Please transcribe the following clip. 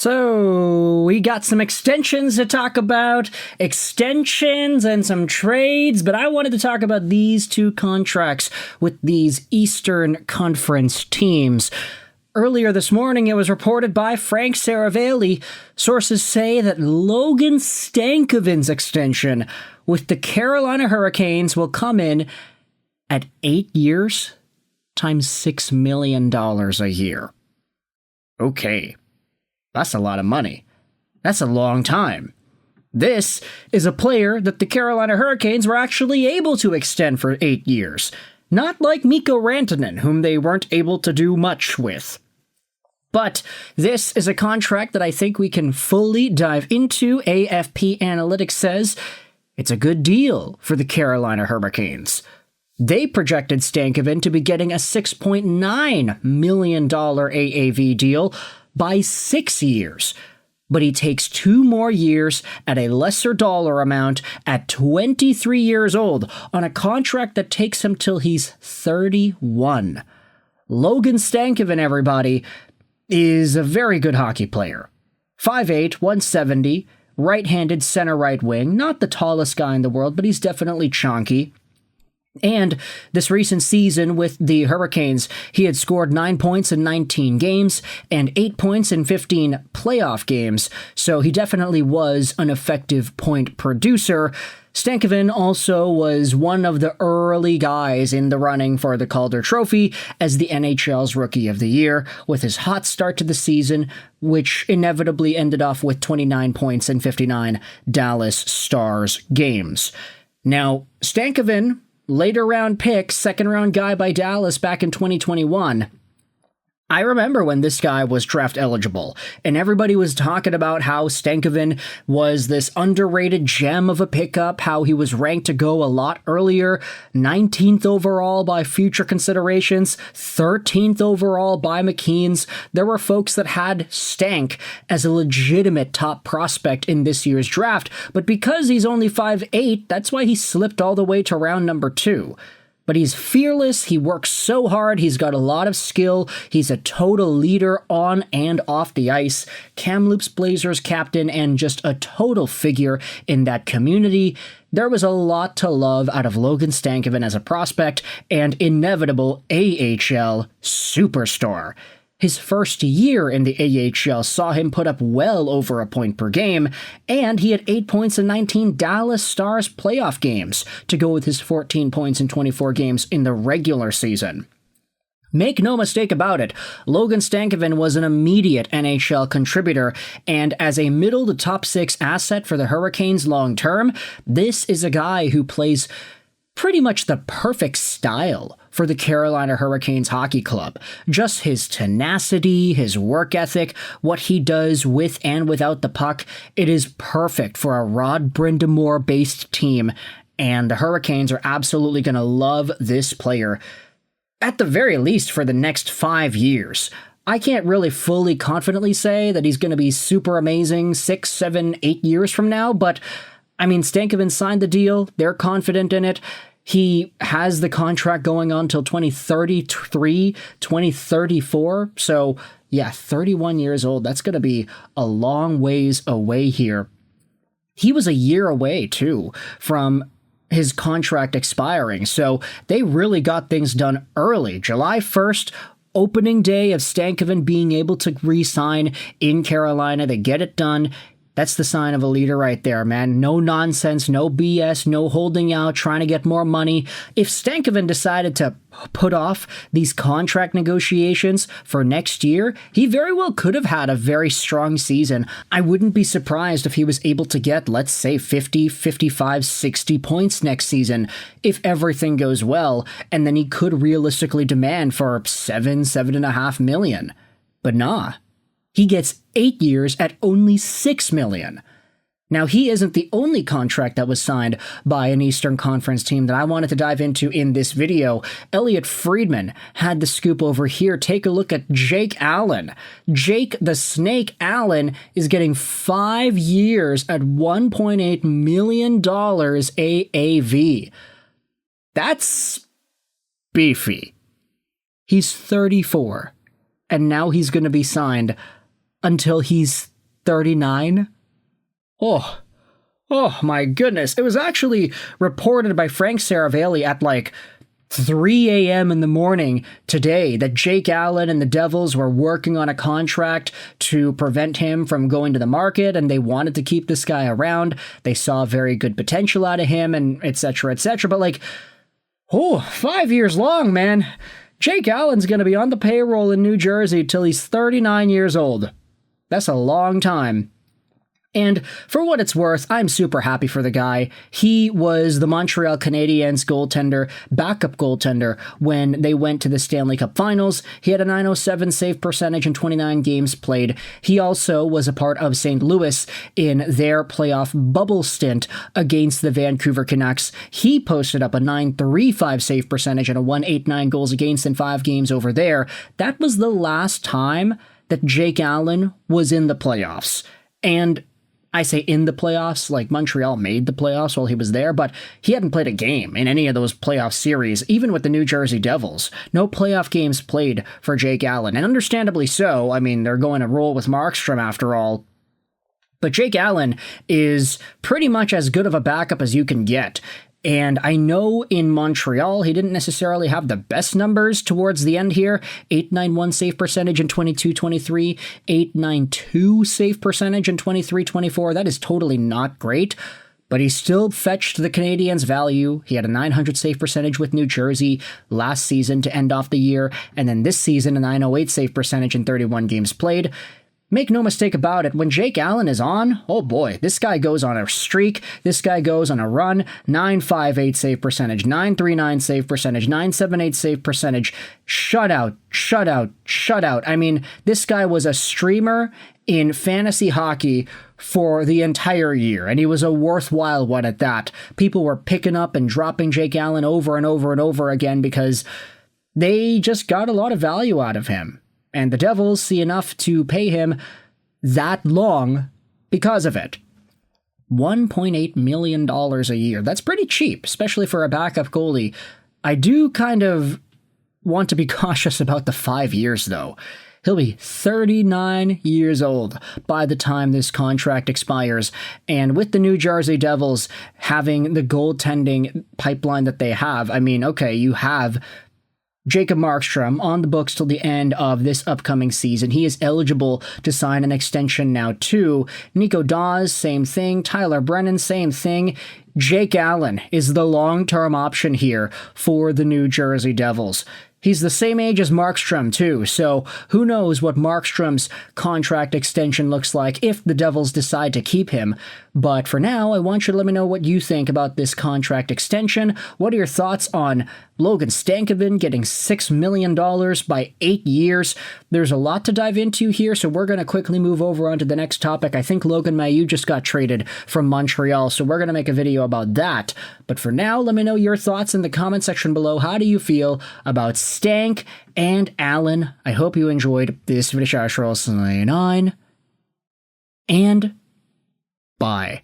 So, we got some extensions to talk about, extensions and some trades, but I wanted to talk about these two contracts with these Eastern Conference teams. Earlier this morning, it was reported by Frank Saravalli. Sources say that Logan Stankoven's extension with the Carolina Hurricanes will come in at 8 years times $6 million a year. Okay. That's a lot of money. That's a long time. This is a player that the Carolina Hurricanes were actually able to extend for 8 years. Not like Mikko Rantanen, whom they weren't able to do much with. But this is a contract that I think we can fully dive into. AFP Analytics says it's a good deal for the Carolina Hurricanes. They projected Stankoven to be getting a $6.9 million AAV deal by 6 years, but he takes 2 more years at a lesser dollar amount at 23 years old on a contract that takes him till he's 31. Logan Stankoven, everybody, is a very good hockey player. 5'8", 170, right-handed center right wing, not the tallest guy in the world, but he's definitely chonky. And this recent season with the Hurricanes, he had scored 9 points in 19 games and 8 points in 15 playoff games, so he definitely was an effective point producer. Stankoven also was one of the early guys in the running for the Calder Trophy as the NHL's Rookie of the Year, with his hot start to the season, which inevitably ended off with 29 points in 59 Dallas Stars games. Now, Stankoven, later round pick, second round guy by Dallas back in 2021. I remember when this guy was draft eligible, and everybody was talking about how Stankoven was this underrated gem of a pickup, how he was ranked to go a lot earlier, 19th overall by future considerations, 13th overall by McQueen's. There were folks that had Stank as a legitimate top prospect in this year's draft, but because he's only 5'8", that's why he slipped all the way to round number 2. But he's fearless, he works so hard, he's got a lot of skill, he's a total leader on and off the ice, Kamloops Blazers captain, and just a total figure in that community. There was a lot to love out of Logan Stankoven as a prospect and inevitable AHL superstar. His first year in the AHL saw him put up well over a point per game, and he had 8 points in 19 Dallas Stars playoff games to go with his 14 points in 24 games in the regular season. Make no mistake about it, Logan Stankoven was an immediate NHL contributor, and as a middle to top 6 asset for the Hurricanes long term, this is a guy who plays pretty much the perfect style for the Carolina Hurricanes hockey club. Just his tenacity, his work ethic, what he does with and without the puck, it is perfect for a Rod Brind'Amour-based team, and the Hurricanes are absolutely going to love this player, at the very least for the next 5 years. I can't really fully confidently say that he's going to be super amazing 6, 7, 8 years from now, but I mean, Stankoven signed the deal. They're confident in it. He has the contract going on till 2033, 2034. So, yeah, 31 years old. That's going to be a long ways away here. He was a year away, too, from his contract expiring. So they really got things done early. July 1st, opening day of Stankoven being able to re-sign in Carolina. They get it done. That's the sign of a leader right there, man. No nonsense, no BS, no holding out, trying to get more money. If Stankoven decided to put off these contract negotiations for next year, he very well could have had a very strong season. I wouldn't be surprised if he was able to get, let's say, 50, 55, 60 points next season if everything goes well, and then he could realistically demand for $7.5 million. But nah. He gets 8 years at only $6 million. Now, he isn't the only contract that was signed by an Eastern Conference team that I wanted to dive into in this video. Elliot Friedman had the scoop over here. Take a look at Jake Allen. Jake the Snake Allen is getting 5 years at $1.8 million AAV. That's beefy. He's 34, and now he's going to be signed until he's 39? Oh my goodness. It was actually reported by Frank Saravelli at like 3 a.m. in the morning today that Jake Allen and the Devils were working on a contract to prevent him from going to the market, and they wanted to keep this guy around. They saw very good potential out of him, and etc., etc. But like, 5 years long, man. Jake Allen's going to be on the payroll in New Jersey till he's 39 years old. That's a long time. And for what it's worth, I'm super happy for the guy. He was the Montreal Canadiens goaltender, backup goaltender, when they went to the Stanley Cup Finals. He had a .907 save percentage in 29 games played. He also was a part of St. Louis in their playoff bubble stint against the Vancouver Canucks. He posted up a .935 save percentage and a .189 goals against in 5 games over there. That was the last time that Jake Allen was in the playoffs. And I say in the playoffs, like Montreal made the playoffs while he was there, but he hadn't played a game in any of those playoff series, even with the New Jersey Devils. No playoff games played for Jake Allen, and understandably so. I mean, they're going to roll with Markstrom after all. But Jake Allen is pretty much as good of a backup as you can get. And I know in Montreal, he didn't necessarily have the best numbers towards the end here. .891 save percentage in 22-23, .892 save percentage in 23-24. That is totally not great, but he still fetched the Canadiens' value. He had a .900 save percentage with New Jersey last season to end off the year, and then this season a .908 save percentage in 31 games played. Make no mistake about it, when Jake Allen is on, oh boy, this guy goes on a streak, this guy goes on a run. .958 save percentage, .939 save percentage, .978 save percentage, shutout. I mean, this guy was a streamer in fantasy hockey for the entire year, and he was a worthwhile one at that. People were picking up and dropping Jake Allen over and over and over again because they just got a lot of value out of him. And the Devils see enough to pay him that long because of it. $1.8 million a year. That's pretty cheap, especially for a backup goalie. I do kind of want to be cautious about the 5 years, though. He'll be 39 years old by the time this contract expires. And with the New Jersey Devils having the goaltending pipeline that they have, I mean, okay, you have Jacob Markstrom on the books till the end of this upcoming season. He is eligible to sign an extension now too. Nico Dawes, same thing. Tyler Brennan, same thing. Jake Allen is the long-term option here for the New Jersey Devils. He's the same age as Markstrom, too, so who knows what Markstrom's contract extension looks like if the Devils decide to keep him. But for now, I want you to let me know what you think about this contract extension. What are your thoughts on Logan Stankoven getting $6 million by 8 years? There's a lot to dive into here, so we're going to quickly move over onto the next topic. I think Logan Mailloux just got traded from Montreal, so we're going to make a video about that. But for now, let me know your thoughts in the comment section below. How do you feel about Stank and Allen? I hope you enjoyed this video. 9 and bye.